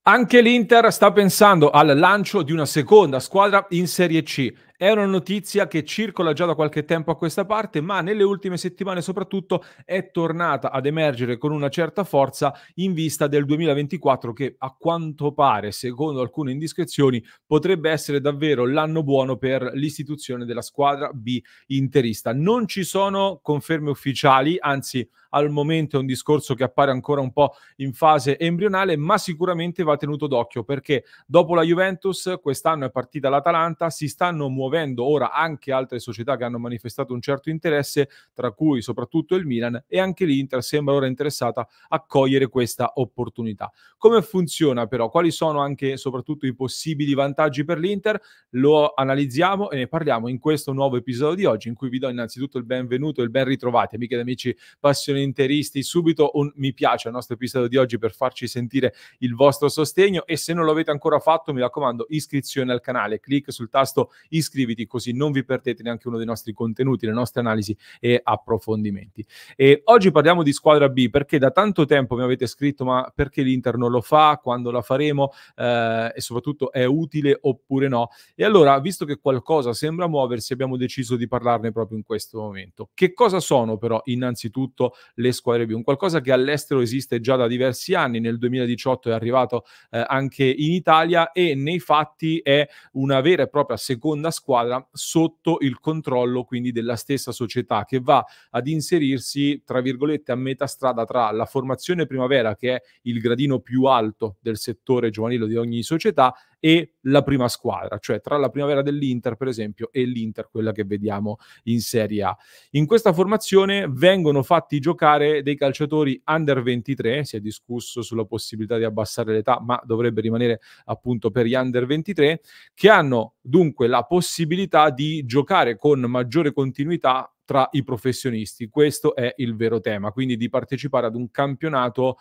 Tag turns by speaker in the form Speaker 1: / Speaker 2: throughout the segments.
Speaker 1: Anche l'Inter sta pensando al lancio di una seconda squadra in Serie C. È una notizia che circola già da qualche tempo a questa parte, ma nelle ultime settimane soprattutto è tornata ad emergere con una certa forza in vista del 2024 che a quanto pare, secondo alcune indiscrezioni, potrebbe essere davvero l'anno buono per l'istituzione della squadra B interista. Non ci sono conferme ufficiali, anzi al momento è un discorso che appare ancora un po' in fase embrionale, ma sicuramente va tenuto d'occhio perché dopo la Juventus quest'anno è partita l'Atalanta, si stanno muovendo ora anche altre società che hanno manifestato un certo interesse, tra cui soprattutto il Milan, e anche l'Inter sembra ora interessata a cogliere questa opportunità. Come funziona però? Quali sono anche e soprattutto i possibili vantaggi per l'Inter? Lo analizziamo e ne parliamo in questo nuovo episodio di oggi, in cui vi do innanzitutto il benvenuto e il ben ritrovati, amiche ed amici passioni interisti. Subito un mi piace al nostro episodio di oggi per farci sentire il vostro sostegno, e se non lo avete ancora fatto mi raccomando iscrizione al canale, clic sul tasto iscriviti così non vi perdete neanche uno dei nostri contenuti, le nostre analisi e approfondimenti. E oggi parliamo di squadra B perché da tanto tempo mi avete scritto ma perché l'Inter non lo fa, quando la faremo, e soprattutto è utile oppure no. E allora, visto che qualcosa sembra muoversi, abbiamo deciso di parlarne proprio in questo momento. Che cosa sono però innanzitutto le squadre B? Un qualcosa che all'estero esiste già da diversi anni, nel 2018 è arrivato anche in Italia e nei fatti è una vera e propria seconda squadra sotto il controllo quindi della stessa società, che va ad inserirsi tra virgolette a metà strada tra la formazione primavera, che è il gradino più alto del settore giovanile di ogni società, e la prima squadra, cioè tra la primavera dell'Inter per esempio e l'Inter quella che vediamo in Serie A. In questa formazione vengono fatti giocare dei calciatori under 23, si è discusso sulla possibilità di abbassare l'età, ma dovrebbe rimanere appunto per gli under 23, che hanno dunque la possibilità di giocare con maggiore continuità tra i professionisti. Questo è il vero tema, quindi di partecipare ad un campionato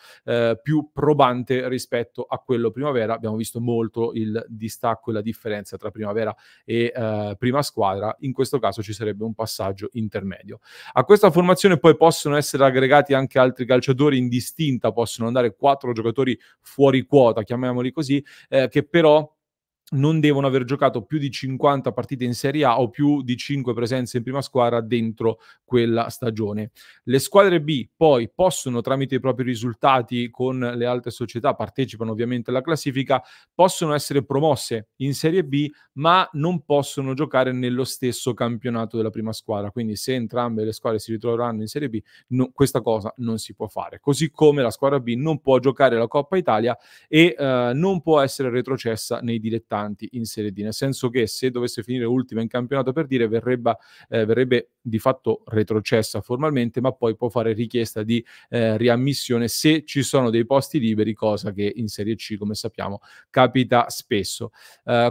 Speaker 1: più probante rispetto a quello primavera. Abbiamo visto molto il distacco e la differenza tra primavera e prima squadra. In questo caso ci sarebbe un passaggio intermedio. A questa formazione poi possono essere aggregati anche altri calciatori in distinta, possono andare 4 giocatori fuori quota, chiamiamoli così, che però non devono aver giocato più di 50 partite in Serie A o più di 5 presenze in prima squadra dentro quella stagione. Le squadre B poi possono, tramite i propri risultati con le altre società, partecipano ovviamente alla classifica, possono essere promosse in Serie B, ma non possono giocare nello stesso campionato della prima squadra. Quindi se entrambe le squadre si ritroveranno in Serie B, questa cosa non si può fare. Così come la squadra B non può giocare la Coppa Italia e non può essere retrocessa nei dilettanti in Serie D, nel senso che se dovesse finire ultima in campionato, per dire, verrebbe di fatto retrocessa formalmente, ma poi può fare richiesta di riammissione se ci sono dei posti liberi, cosa che in Serie C, come sappiamo, capita spesso.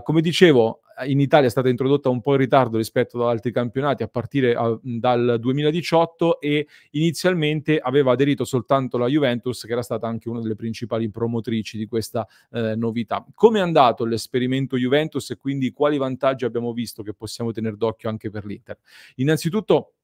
Speaker 1: Come dicevo, in Italia è stata introdotta un po' in ritardo rispetto ad altri campionati a partire dal 2018 e inizialmente aveva aderito soltanto la Juventus, che era stata anche una delle principali promotrici di questa novità. Come è andato l'esperimento Juventus e quindi quali vantaggi abbiamo visto che possiamo tenere d'occhio anche per l'Inter? Innanzitutto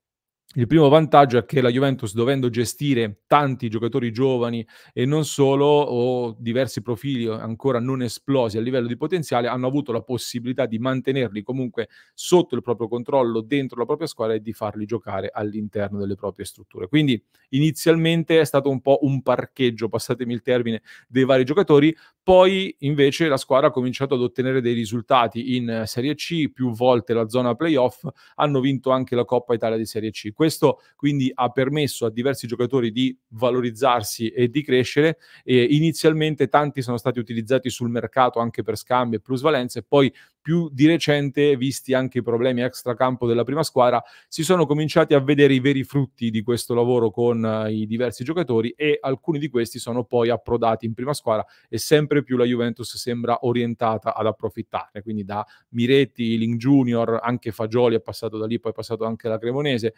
Speaker 1: il primo vantaggio è che la Juventus, dovendo gestire tanti giocatori giovani e non solo, o diversi profili ancora non esplosi a livello di potenziale, hanno avuto la possibilità di mantenerli comunque sotto il proprio controllo, dentro la propria squadra, e di farli giocare all'interno delle proprie strutture. Quindi inizialmente è stato un po' un parcheggio, passatemi il termine, dei vari giocatori, poi invece la squadra ha cominciato ad ottenere dei risultati in Serie C, più volte la zona playoff, hanno vinto anche la Coppa Italia di Serie C. Questo quindi ha permesso a diversi giocatori di valorizzarsi e di crescere, e inizialmente tanti sono stati utilizzati sul mercato anche per scambi e plusvalenze, poi più di recente, visti anche i problemi extracampo della prima squadra, si sono cominciati a vedere i veri frutti di questo lavoro con i diversi giocatori, e alcuni di questi sono poi approdati in prima squadra e sempre più la Juventus sembra orientata ad approfittarne, quindi da Miretti, Ling Junior, anche Fagioli è passato da lì, poi è passato anche alla Cremonese,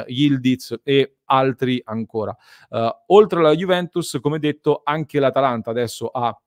Speaker 1: Yildiz e altri ancora. Oltre alla Juventus, come detto, anche l'Atalanta adesso ha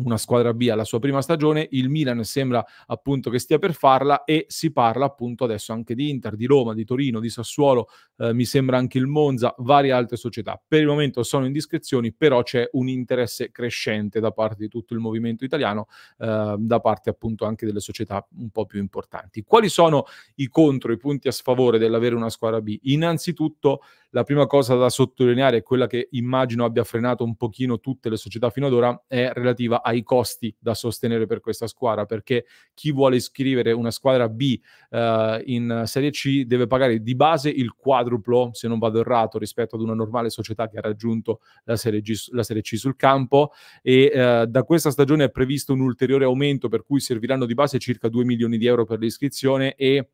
Speaker 1: una squadra B alla sua prima stagione, il Milan sembra appunto che stia per farla e si parla appunto adesso anche di Inter, di Roma, di Torino, di Sassuolo, mi sembra anche il Monza, varie altre società. Per il momento sono indiscrezioni, però c'è un interesse crescente da parte di tutto il movimento italiano, da parte appunto anche delle società un po' più importanti. Quali sono i contro, i punti a sfavore dell'avere una squadra B? Innanzitutto la prima cosa da sottolineare, quella che immagino abbia frenato un pochino tutte le società fino ad ora, è relativa ai costi da sostenere per questa squadra, perché chi vuole iscrivere una squadra B in Serie C deve pagare di base il quadruplo, se non vado errato, rispetto ad una normale società che ha raggiunto la Serie C sul campo, e da questa stagione è previsto un ulteriore aumento, per cui serviranno di base circa 2 milioni di euro per l'iscrizione. E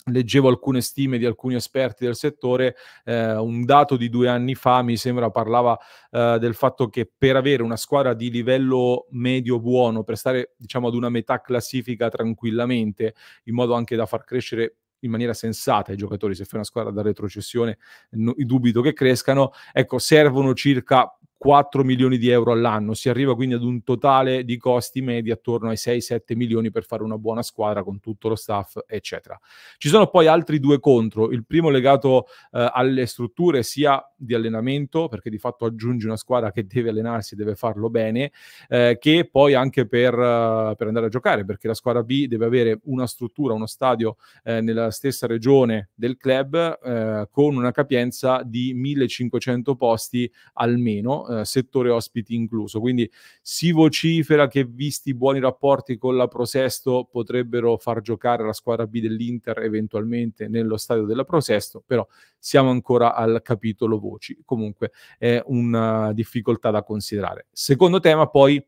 Speaker 1: leggevo alcune stime di alcuni esperti del settore, un dato di 2 anni fa mi sembra parlava del fatto che per avere una squadra di livello medio buono, per stare diciamo ad una metà classifica tranquillamente, in modo anche da far crescere in maniera sensata i giocatori, se fai una squadra da retrocessione dubito che crescano, ecco, servono circa 4 milioni di euro all'anno, si arriva quindi ad un totale di costi medi attorno ai 6-7 milioni per fare una buona squadra con tutto lo staff, eccetera. Ci sono poi altri due contro, il primo legato alle strutture sia di allenamento, perché di fatto aggiungi una squadra che deve allenarsi, deve farlo bene, che poi anche per andare a giocare, perché la squadra B deve avere una struttura, uno stadio nella stessa regione del club, con una capienza di 1500 posti almeno, settore ospiti incluso. Quindi si vocifera che, visti i buoni rapporti con la Pro Sesto, potrebbero far giocare la squadra B dell'Inter eventualmente nello stadio della Pro Sesto, però siamo ancora al capitolo voci. Comunque è una difficoltà da considerare. Secondo tema poi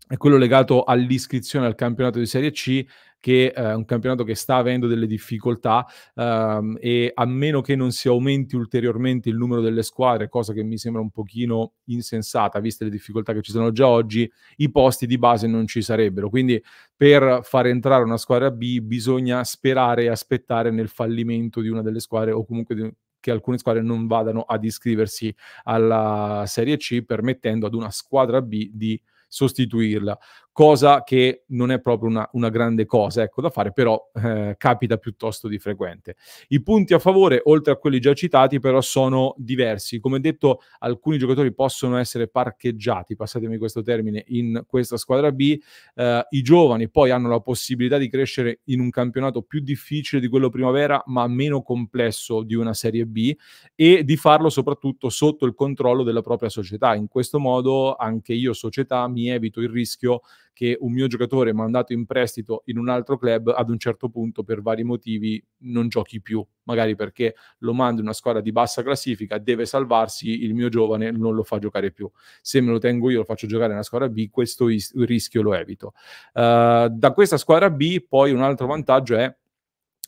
Speaker 1: è quello legato all'iscrizione al campionato di Serie C, che è un campionato che sta avendo delle difficoltà, e a meno che non si aumenti ulteriormente il numero delle squadre, cosa che mi sembra un pochino insensata, viste le difficoltà che ci sono già oggi, i posti di base non ci sarebbero. Quindi per far entrare una squadra B bisogna sperare e aspettare nel fallimento di una delle squadre, o comunque che alcune squadre non vadano ad iscriversi alla Serie C, permettendo ad una squadra B di sostituirla, cosa che non è proprio una grande cosa, ecco, da fare, però capita piuttosto di frequente. I punti a favore, oltre a quelli già citati, però sono diversi. Come detto, alcuni giocatori possono essere parcheggiati, passatemi questo termine, in questa squadra B. I giovani poi hanno la possibilità di crescere in un campionato più difficile di quello primavera, ma meno complesso di una Serie B, e di farlo soprattutto sotto il controllo della propria società. In questo modo anche io, società, mi evito il rischio che un mio giocatore mandato in prestito in un altro club ad un certo punto, per vari motivi, non giochi più, magari perché lo mando in una squadra di bassa classifica, deve salvarsi, il mio giovane non lo fa giocare più. Se me lo tengo io, lo faccio giocare nella squadra B, questo rischio lo evito. Da questa squadra B poi un altro vantaggio è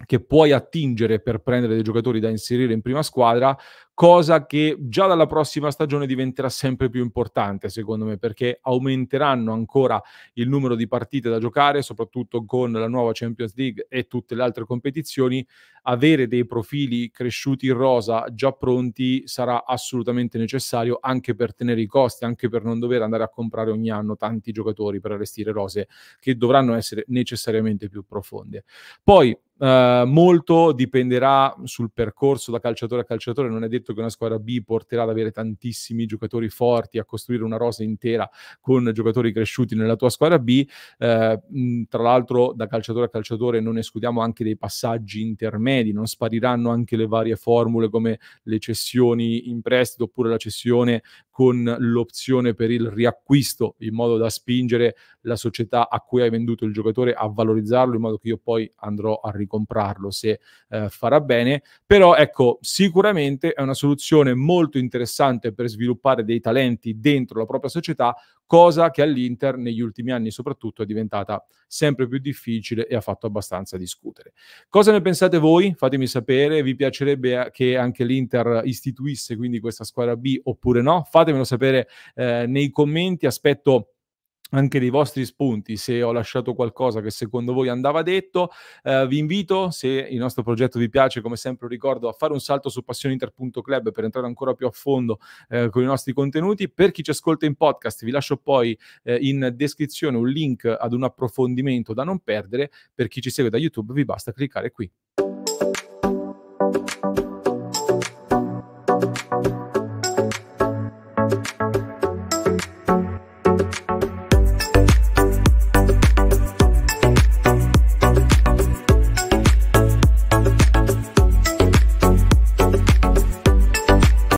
Speaker 1: che puoi attingere per prendere dei giocatori da inserire in prima squadra, cosa che già dalla prossima stagione diventerà sempre più importante, secondo me, perché aumenteranno ancora il numero di partite da giocare, soprattutto con la nuova Champions League e tutte le altre competizioni. Avere dei profili cresciuti in rosa già pronti sarà assolutamente necessario, anche per tenere i costi, anche per non dover andare a comprare ogni anno tanti giocatori per allestire rose che dovranno essere necessariamente più profonde. Poi molto dipenderà sul percorso da calciatore a calciatore. Non è detto che una squadra B porterà ad avere tantissimi giocatori forti, a costruire una rosa intera con giocatori cresciuti nella tua squadra B. Tra l'altro, da calciatore a calciatore non escludiamo anche dei passaggi intermedi, non spariranno anche le varie formule come le cessioni in prestito oppure la cessione con l'opzione per il riacquisto, in modo da spingere la società a cui hai venduto il giocatore a valorizzarlo, in modo che io poi andrò a ricomprarlo se farà bene. Però ecco, sicuramente è una soluzione molto interessante per sviluppare dei talenti dentro la propria società, cosa che all'Inter negli ultimi anni soprattutto è diventata sempre più difficile e ha fatto abbastanza discutere. Cosa ne pensate voi? Fatemi sapere. Vi piacerebbe che anche l'Inter istituisse quindi questa squadra B oppure no? Fatemelo sapere nei commenti. Aspetto anche dei vostri spunti, se ho lasciato qualcosa che secondo voi andava detto. Vi invito, se il nostro progetto vi piace, come sempre ricordo, a fare un salto su passioninter.club per entrare ancora più a fondo con i nostri contenuti. Per chi ci ascolta in podcast, vi lascio poi in descrizione un link ad un approfondimento da non perdere. Per chi ci segue da YouTube, vi basta cliccare qui.